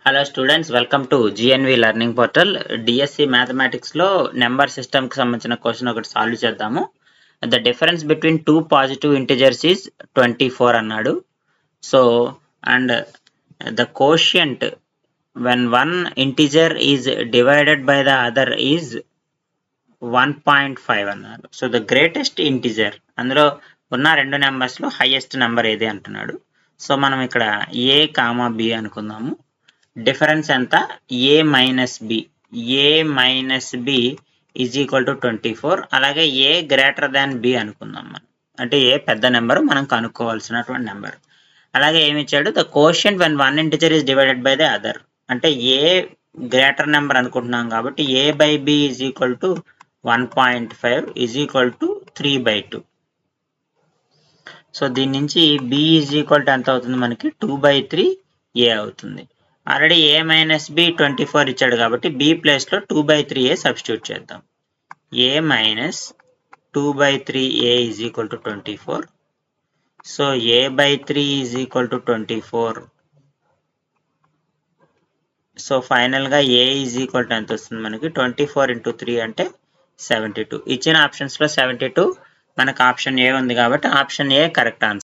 Hello students, welcome to GNV learning portal. DSC మ్యాథమెటిక్స్లో number సిస్టమ్కి సంబంధించిన క్వశ్చన్ ఒకటి సాల్వ్ చేద్దాము. The difference between two positive integers is 24 అన్నాడు. So and the quotient when one integer is divided by the other is 1.5 అన్నారు. So the greatest integer, అందులో ఉన్న రెండు నెంబర్స్లో హైయెస్ట్ నెంబర్ ఏది అంటున్నాడు. సో మనం ఇక్కడ ఏ కామా బి అనుకుందాము. డిఫరెన్స్ ఎంత? A minus b. A minus b is equal to 24. అలాగే ఏ గ్రేటర్ దాన్ బి అనుకుందాం మనం. అంటే ఏ పెద్ద నెంబర్ మనం కనుక్కోవాల్సినటువంటి నెంబర్. అలాగే ఏమి ఇచ్చాడు? The quotient when one integer is divided by the other. అంటే ఏ గ్రేటర్ నెంబర్ అనుకుంటున్నాం కాబట్టి A by B is equal to 1.5 is equal to 3/2. So దీని నుంచి బి ఈజ్ ఈక్వల్ టు ఎంత అవుతుంది? మనకి 2/3 ఏ అవుతుంది. ఆల్రెడీ ఏ మైనస్ బి 24 ఇచ్చాడు కాబట్టి బి ప్లేస్లో 2/3 ఏ సబ్స్టిట్యూట్ చేద్దాం. A minus 2/3 A is equal to 24. So A by 3 is equal to 24. So ఫైనల్గా ఏ ఈజ్ ఈక్వల్ టు ఎంత వస్తుంది మనకి? 24 × 3 అంటే 72. ఇచ్చిన ఆప్షన్స్లో 72 మనకు ఆప్షన్ ఏ ఉంది కాబట్టి ఆప్షన్ ఏ కరెక్ట్ ఆన్సర్.